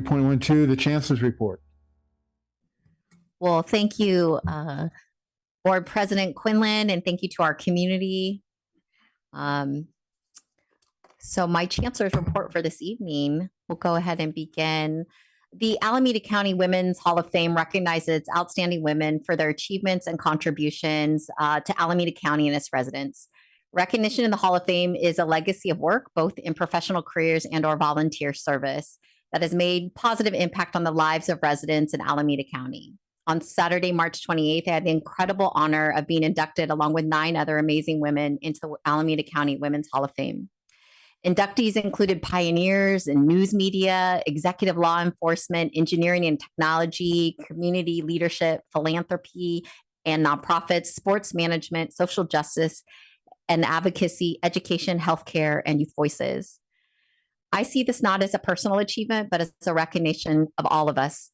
3.12, the Chancellor's report. Well, thank you, Board President Quinlan, and thank you to our community. So my Chancellor's report for this evening, we'll go ahead and begin. The Alameda County Women's Hall of Fame recognizes outstanding women for their achievements and contributions to Alameda County and its residents. Recognition in the Hall of Fame is a legacy of work, both in professional careers and/or volunteer service, that has made positive impact on the lives of residents in Alameda County. On Saturday, March 28th, I had the incredible honor of being inducted along with 9 other amazing women into Alameda County Women's Hall of Fame. Inductees included pioneers in news media, executive law enforcement, engineering and technology, community leadership, philanthropy, and nonprofits, sports management, social justice, and advocacy, education, healthcare, and youth voices. I see this not as a personal achievement, but as a recognition of all of us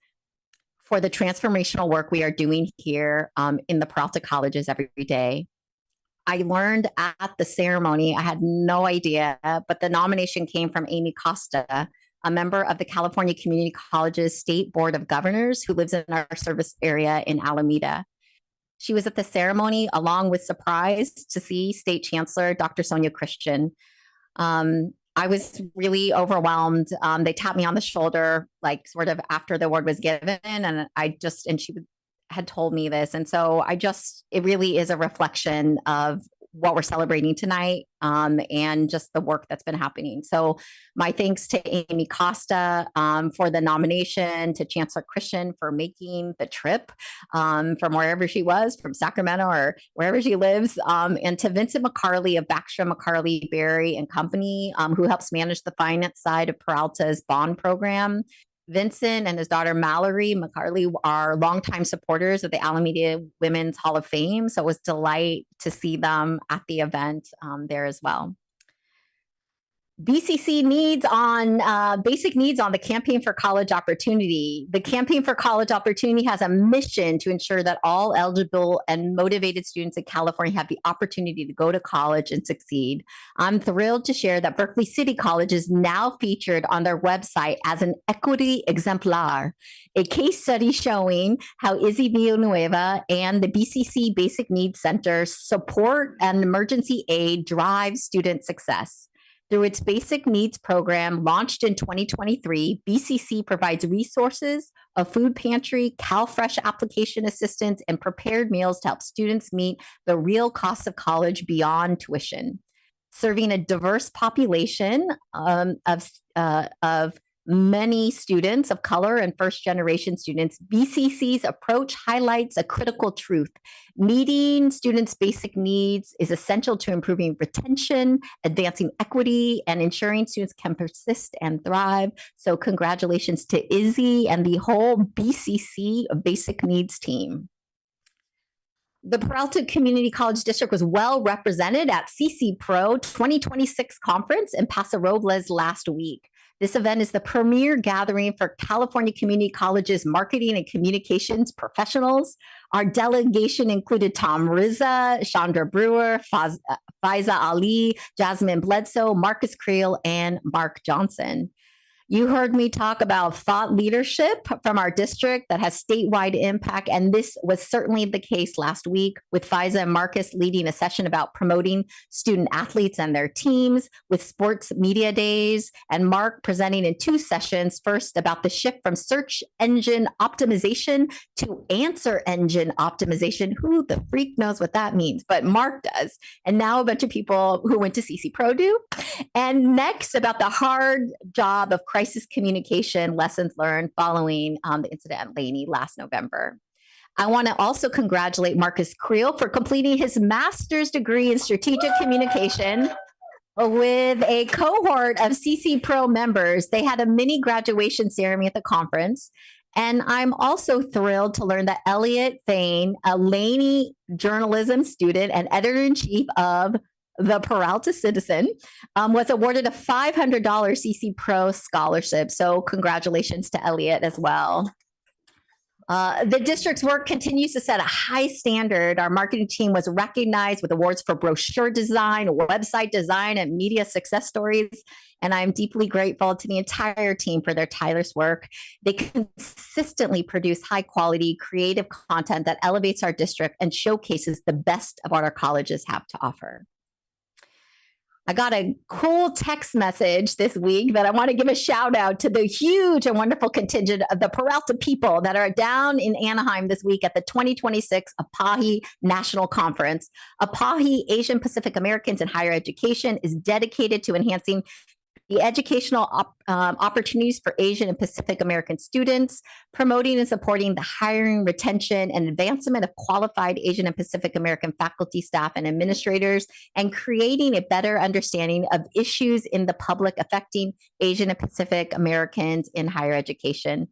for the transformational work we are doing here in the Peralta Colleges every day. I learned at the ceremony, I had no idea, but the nomination came from Amy Costa, a member of the California Community Colleges State Board of Governors who lives in our service area in Alameda. She was at the ceremony along with surprised to see State Chancellor Dr. Sonia Christian. I was really overwhelmed. They tapped me on the shoulder, like sort of after the award was given, and she had told me this. And so it really is a reflection of what we're celebrating tonight and just the work that's been happening. So my thanks to Amy Costa for the nomination, to Chancellor Christian for making the trip from wherever she was, from Sacramento or wherever she lives, and to Vincent McCarley of Backstrom, McCarley, Berry and Company, who helps manage the finance side of Peralta's bond program. Vincent and his daughter Mallory McCarley are longtime supporters of the Alameda Women's Hall of Fame, so it was a delight to see them at the event there as well. BCC needs on basic needs on the Campaign for College Opportunity. The Campaign for College Opportunity has a mission to ensure that all eligible and motivated students in California have the opportunity to go to college and succeed. I'm thrilled to share that Berkeley City College is now featured on their website as an equity exemplar, a case study showing how Izzy Villanueva and the BCC Basic Needs Center support and emergency aid drive student success. Through its Basic Needs program launched in 2023, BCC provides resources, a food pantry, CalFresh application assistance, and prepared meals to help students meet the real cost of college beyond tuition. Serving a diverse population of many students of color and first-generation students, BCC's approach highlights a critical truth. Meeting students' basic needs is essential to improving retention, advancing equity, and ensuring students can persist and thrive. So congratulations to Izzy and the whole BCC Basic Needs team. The Peralta Community College District was well represented at CC Pro 2026 conference in Paso Robles last week. This event is the premier gathering for California Community Colleges marketing and communications professionals. Our delegation included Tom Rizza, Chandra Brewer, Faiza Ali, Jasmine Bledsoe, Marcus Creel, and Mark Johnson. You heard me talk about thought leadership from our district that has statewide impact, and this was certainly the case last week with Faiza and Marcus leading a session about promoting student athletes and their teams with sports media days, and Mark presenting in 2 sessions, first about the shift from search engine optimization to answer engine optimization. Who the freak knows what that means? But Mark does. And now a bunch of people who went to CC Pro do. And next about the hard job of crisis communication lessons learned following the incident at Laney last November. I want to also congratulate Marcus Creel for completing his master's degree in strategic communication with a cohort of CC Pro members. They had a mini graduation ceremony at the conference. And I'm also thrilled to learn that Elliot Thane, a Laney journalism student and editor-in-chief of the Peralta Citizen, was awarded a $500 CC Pro scholarship. So congratulations to Elliot as well. The district's work continues to set a high standard. Our marketing team was recognized with awards for brochure design, website design, and media success stories. And I'm deeply grateful to the entire team for their tireless work. They consistently produce high quality, creative content that elevates our district and showcases the best of what our colleges have to offer. I got a cool text message this week that I want to give a shout out to the huge and wonderful contingent of the Peralta people that are down in Anaheim this week at the 2026 APAHI National Conference. APAHI, Asian Pacific Americans in Higher Education, is dedicated to enhancing the educational opportunities for Asian and Pacific American students, promoting and supporting the hiring, retention, and advancement of qualified Asian and Pacific American faculty, staff, and administrators, and creating a better understanding of issues in the public affecting Asian and Pacific Americans in higher education.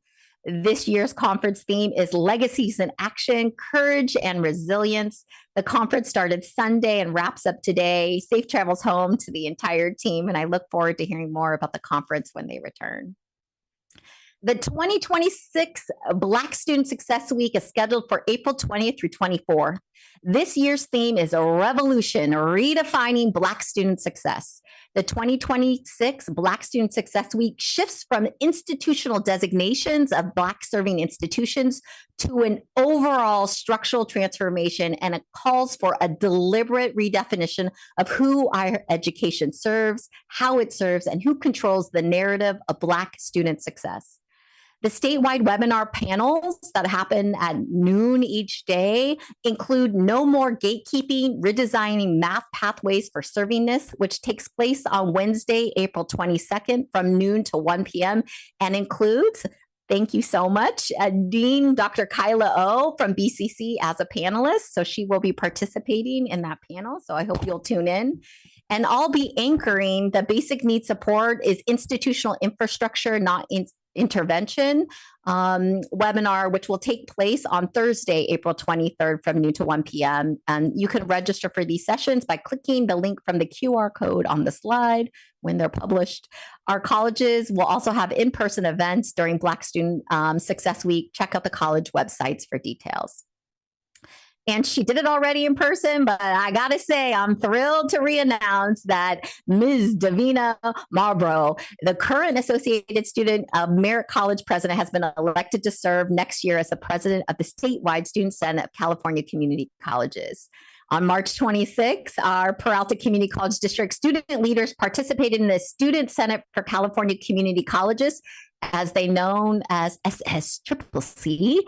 This year's conference theme is Legacies in Action, Courage and Resilience. The conference started Sunday and wraps up today. Safe travels home to the entire team, and I look forward to hearing more about the conference when they return. The 2026 Black Student Success Week is scheduled for April 20th through 24th. This year's theme is a revolution, redefining Black student success. The 2026 Black Student Success Week shifts from institutional designations of Black serving institutions to an overall structural transformation, and it calls for a deliberate redefinition of who higher education serves, how it serves, and who controls the narrative of Black student success. The statewide webinar panels that happen at noon each day include No More Gatekeeping, Redesigning Math Pathways for Servingness, which takes place on Wednesday, April 22nd from noon to 1 p.m. and includes, thank you so much, Dean Dr. Kyla O from BCC as a panelist. So she will be participating in that panel. So I hope you'll tune in. And I'll be anchoring the basic needs support is institutional infrastructure, not intervention webinar, which will take place on Thursday, April 23rd from noon to 1 p.m. And you can register for these sessions by clicking the link from the QR code on the slide when they're published. Our colleges will also have in-person events during Black Student Success Week. Check out the college websites for details. And she did it already in person, but I gotta say, I'm thrilled to re-announce that Ms. Davina Marlborough, the current Associated Student of Merit College president, has been elected to serve next year as the president of the statewide Student Senate of California Community Colleges. On March 26, our Peralta Community College District student leaders participated in the Student Senate for California Community Colleges, as they known as SSCCC,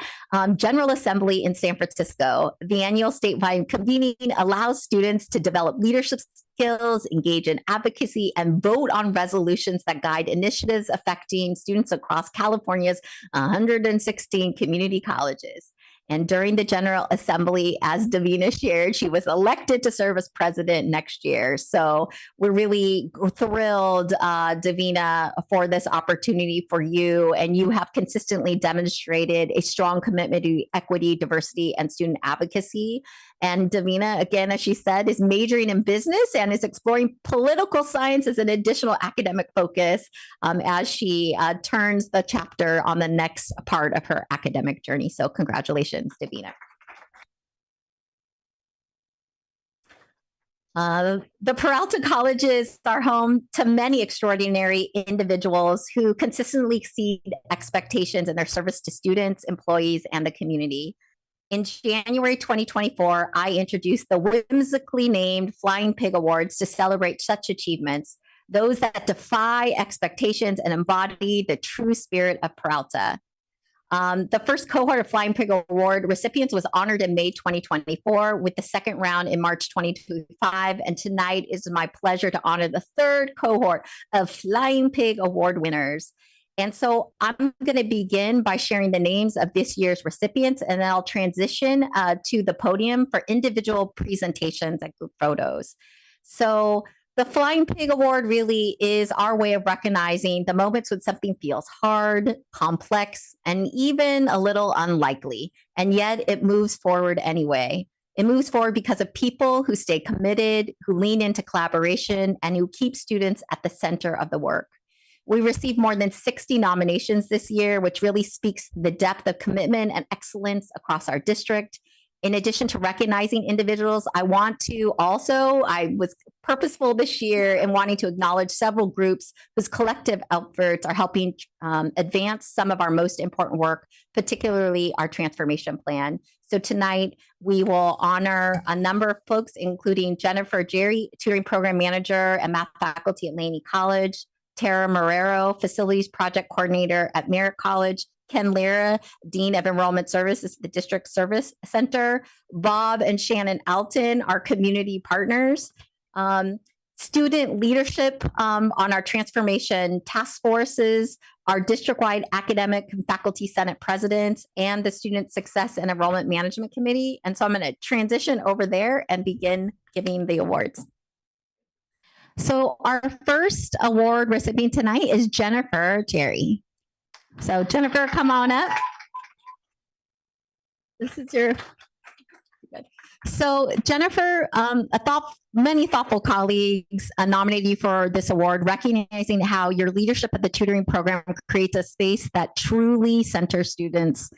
General Assembly in San Francisco. The annual statewide convening allows students to develop leadership skills, engage in advocacy, and vote on resolutions that guide initiatives affecting students across California's 116 community colleges. And during the General Assembly, as Davina shared, she was elected to serve as president next year. So we're really thrilled, Davina, for this opportunity for you. And you have consistently demonstrated a strong commitment to equity, diversity, and student advocacy. And Davina, again, as she said, is majoring in business and is exploring political science as an additional academic focus as she turns the chapter on the next part of her academic journey. So congratulations, Davina. The Peralta Colleges are home to many extraordinary individuals who consistently exceed expectations in their service to students, employees, and the community. In January 2024, I introduced the whimsically named Flying Pig Awards to celebrate such achievements, those that defy expectations and embody the true spirit of Peralta. The first cohort of Flying Pig Award recipients was honored in May 2024, with the second round in March 2025. And tonight is my pleasure to honor the third cohort of Flying Pig Award winners. And so I'm going to begin by sharing the names of this year's recipients, and then I'll transition to the podium for individual presentations and group photos. So the Flying Pig Award really is our way of recognizing the moments when something feels hard, complex, and even a little unlikely, and yet it moves forward anyway. It moves forward because of people who stay committed, who lean into collaboration, and who keep students at the center of the work. We received more than 60 nominations this year, which really speaks to the depth of commitment and excellence across our district. In addition to recognizing individuals, I was purposeful this year in wanting to acknowledge several groups whose collective efforts are helping advance some of our most important work, particularly our transformation plan. So tonight, we will honor a number of folks, including Jennifer Jerry, tutoring program manager and math faculty at Laney College, Tara Marrero, facilities project coordinator at Merritt College, Ken Lira, Dean of Enrollment Services at the District Service Center, Bob and Shannon Alton, our community partners, student leadership on our transformation task forces, our district-wide academic and faculty senate presidents, and the Student Success and Enrollment Management Committee. And so I'm going to transition over there and begin giving the awards. So our first award recipient tonight is Jennifer Jerry. So Jennifer, come on up. This is your. Good. So Jennifer, many thoughtful colleagues nominated you for this award, recognizing how your leadership of the tutoring program creates a space that truly centers students,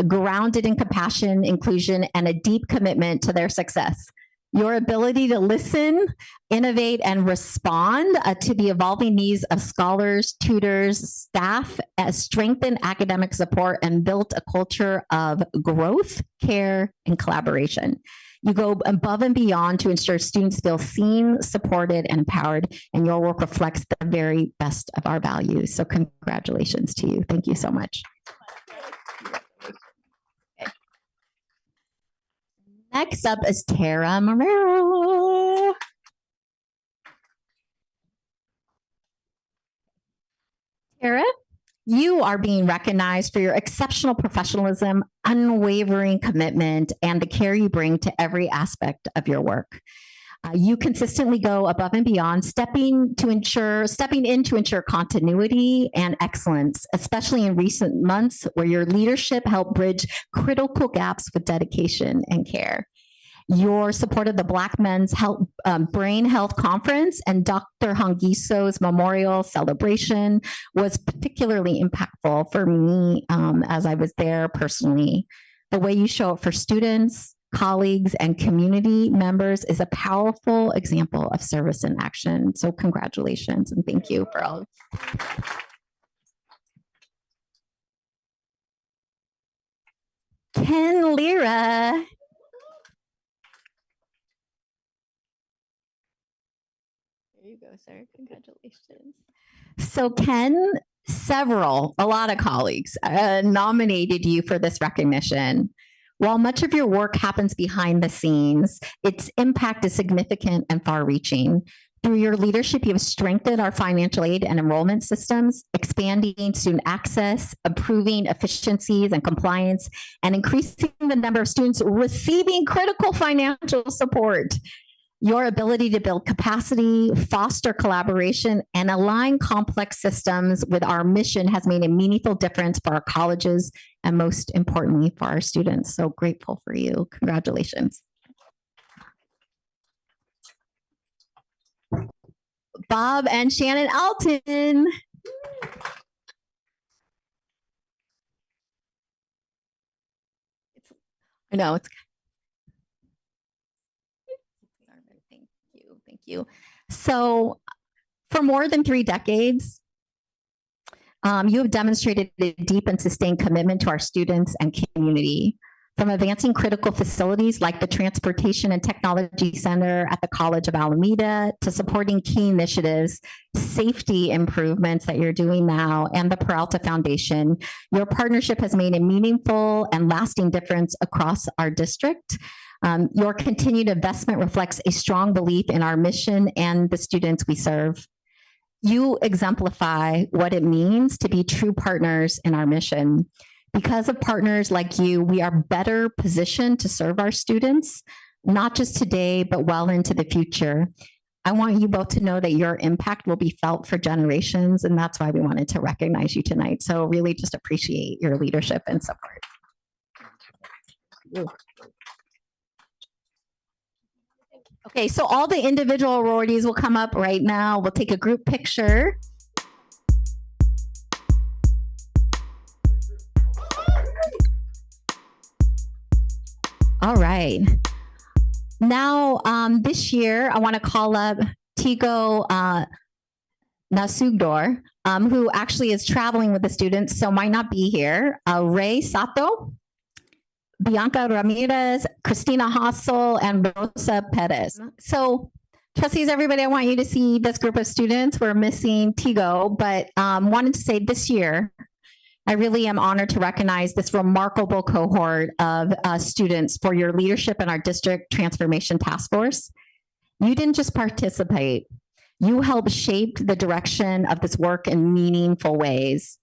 grounded in compassion, inclusion, and a deep commitment to their success. Your ability to listen, innovate, and respond to the evolving needs of scholars, tutors, staff, strengthened academic support, and built a culture of growth, care, and collaboration. You go above and beyond to ensure students feel seen, supported, and empowered, and your work reflects the very best of our values. So congratulations to you. Thank you so much. Next up is Tara Marrero. Tara, you are being recognized for your exceptional professionalism, unwavering commitment, and the care you bring to every aspect of your work. You consistently go above and beyond, stepping in to ensure continuity and excellence, especially in recent months where your leadership helped bridge critical gaps with dedication and care. Your support of the Black Men's Brain Health Conference and Dr. Hangiso's memorial celebration was particularly impactful for me as I was there personally. The way you show up for students, colleagues, and community members is a powerful example of service in action. So congratulations and thank you for all. Ken Lira. There you go, sir. Congratulations. So Ken, a lot of colleagues nominated you for this recognition. While much of your work happens behind the scenes, its impact is significant and far-reaching. Through your leadership, you have strengthened our financial aid and enrollment systems, expanding student access, improving efficiencies and compliance, and increasing the number of students receiving critical financial support. Your ability to build capacity, foster collaboration, and align complex systems with our mission has made a meaningful difference for our colleges and, most importantly, for our students. So grateful for you. Congratulations. Bob and Shannon Alton. I know it's. Thank you. So for more than 3 decades, you have demonstrated a deep and sustained commitment to our students and community, from advancing critical facilities like the Transportation and Technology Center at the College of Alameda to supporting key initiatives, safety improvements that you're doing now, and the Peralta Foundation. Your partnership has made a meaningful and lasting difference across our district. Your continued investment reflects a strong belief in our mission and the students we serve. You exemplify what it means to be true partners in our mission. Because of partners like you, we are better positioned to serve our students, not just today, but well into the future. I want you both to know that your impact will be felt for generations, and that's why we wanted to recognize you tonight. So really just appreciate your leadership and support. Okay, so all the individual awardees will come up right now. We'll take a group picture. All right. Now, this year, I want to call up Tigo Nasugdor, who actually is traveling with the students, so might not be here. Ray Sato, Bianca Ramirez, Christina Hassel, and Rosa Perez. So, trustees, everybody, I want you to see this group of students. We're missing Tigo, but wanted to say this year, I really am honored to recognize this remarkable cohort of students for your leadership in our district transformation task force. You didn't just participate, you helped shape the direction of this work in meaningful ways.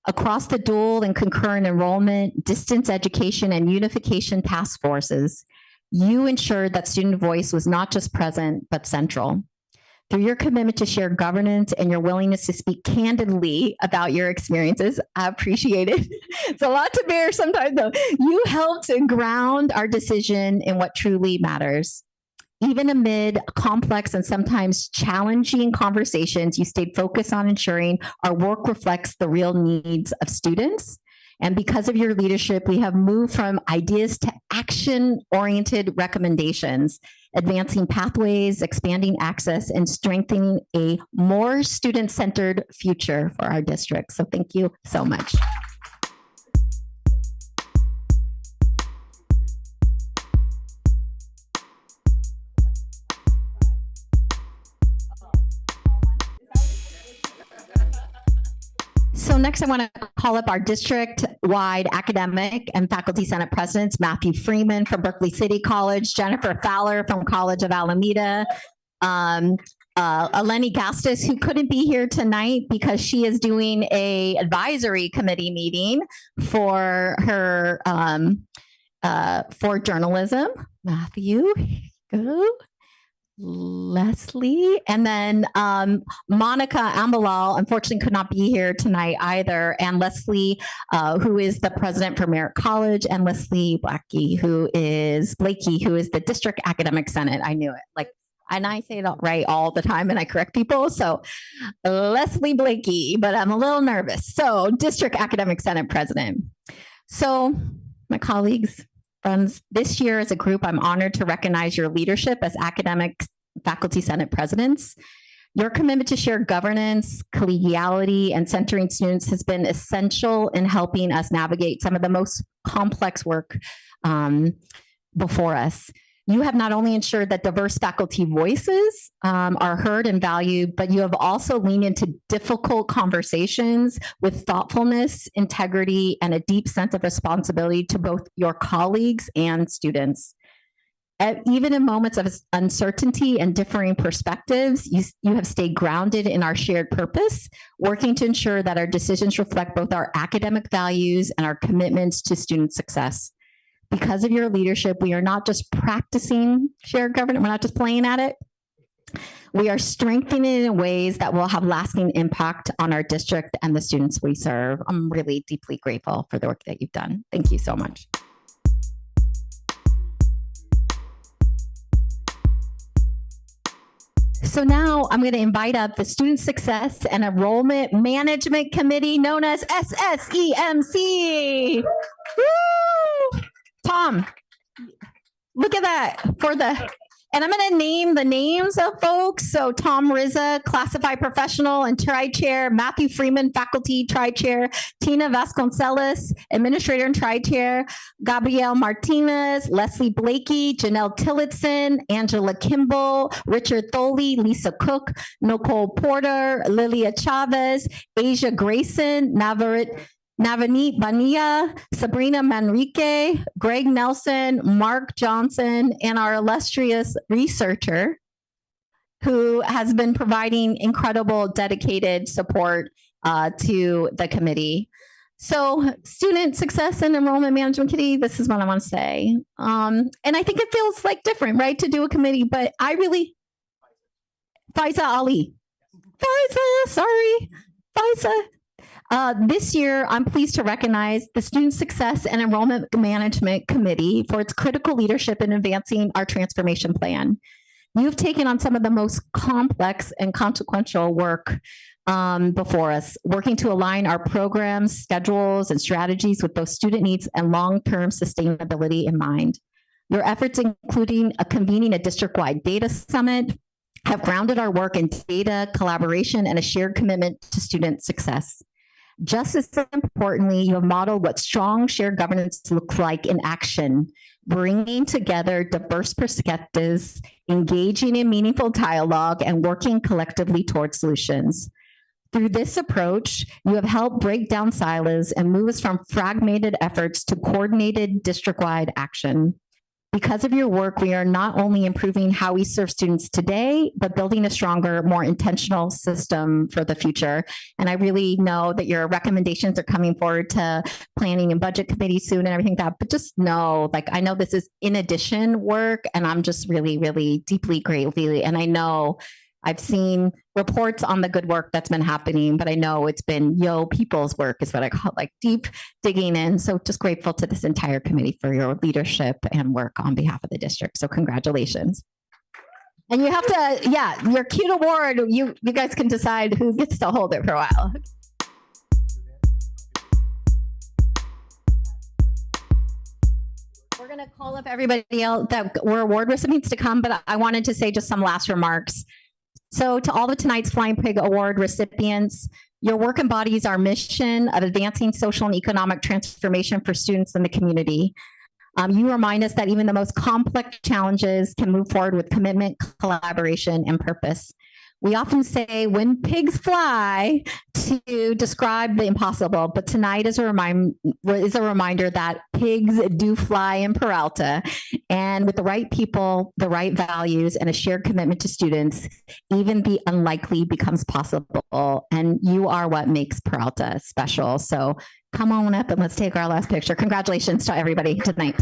Across the dual and concurrent enrollment, distance education, and unification task forces, you ensured that student voice was not just present, but central. Through your commitment to share governance and your willingness to speak candidly about your experiences, I appreciate it. It's a lot to bear sometimes, though. You helped ground our decision in what truly matters. Even amid complex and sometimes challenging conversations, you stayed focused on ensuring our work reflects the real needs of students. And because of your leadership, we have moved from ideas to action-oriented recommendations, advancing pathways, expanding access, and strengthening a more student-centered future for our district. So thank you so much. So next I want to call up our district-wide academic and faculty senate presidents, Matthew Freeman from Berkeley City College, Jennifer Fowler from College of Alameda, Eleni Gastis, who couldn't be here tonight because she is doing a advisory committee meeting for her for journalism. Matthew, go. Leslie, and then Monica Ambalal, unfortunately could not be here tonight either, and Leslie, who is the president for Merritt College, and Leslie Blakey, who is the district academic senate. I knew it, and I say it right all the time, and I correct people. So Leslie Blakey, but I'm a little nervous. So district academic senate president. So my colleagues, friends, this year as a group, I'm honored to recognize your leadership as academic faculty senate presidents. Your commitment to shared governance, collegiality, and centering students has been essential in helping us navigate some of the most complex work before us. You have not only ensured that diverse faculty voices are heard and valued, but you have also leaned into difficult conversations with thoughtfulness, integrity, and a deep sense of responsibility to both your colleagues and students. Even in moments of uncertainty and differing perspectives, you have stayed grounded in our shared purpose, working to ensure that our decisions reflect both our academic values and our commitments to student success. Because of your leadership, we are not just practicing shared governance, we're not just playing at it. We are strengthening it in ways that will have lasting impact on our district and the students we serve. I'm really deeply grateful for the work that you've done. Thank you so much. So now I'm going to invite up the Student Success and Enrollment Management Committee, known as SSEMC. Woo! Tom, look at that and I'm going to name the names of folks. So Tom Rizza, classified professional and tri-chair, Matthew Freeman, faculty tri-chair, Tina Vasconcelos, administrator and tri-chair, Gabrielle Martinez, Leslie Blakey, Janelle Tillotson, Angela Kimball, Richard Tholey, Lisa Cook, Nicole Porter, Lilia Chavez, Asia Grayson, Navneet Bania, Sabrina Manrique, Greg Nelson, Mark Johnson, and our illustrious researcher who has been providing incredible dedicated support to the committee. So Student Success and Enrollment Management Committee, this is what I want to say. And I think it feels like different, right, to do a committee, but I really, Faiza Ali. Faiza, sorry, Faiza. This year, I'm pleased to recognize the Student Success and Enrollment Management Committee for its critical leadership in advancing our transformation plan. You've taken on some of the most complex and consequential work before us, working to align our programs, schedules, and strategies with both student needs and long-term sustainability in mind. Your efforts, including convening a district-wide data summit, have grounded our work in data collaboration and a shared commitment to student success. Just as importantly, you have modeled what strong shared governance looks like in action, bringing together diverse perspectives, engaging in meaningful dialogue, and working collectively towards solutions. Through this approach, you have helped break down silos and move us from fragmented efforts to coordinated district-wide action. Because of your work, we are not only improving how we serve students today, but building a stronger, more intentional system for the future. And I really know that your recommendations are coming forward to planning and budget committee soon and everything like that, but just know, like, I know this is in addition work, and I'm just really, really deeply grateful. And I know I've seen reports on the good work that's been happening, but I know it's been people's work is what I call like deep digging in. So just grateful to this entire committee for your leadership and work on behalf of the district. So congratulations. And you have to, your cute award, you guys can decide who gets to hold it for a while. We're going to call up everybody else that were award recipients to come, but I wanted to say just some last remarks. So to all of tonight's Flying Pig Award recipients, your work embodies our mission of advancing social and economic transformation for students in the community. You remind us that even the most complex challenges can move forward with commitment, collaboration, and purpose. We often say when pigs fly to describe the impossible, but tonight is a reminder that pigs do fly in Peralta. And with the right people, the right values, and a shared commitment to students, even the unlikely becomes possible. And you are what makes Peralta special. So come on up and let's take our last picture. Congratulations to everybody tonight.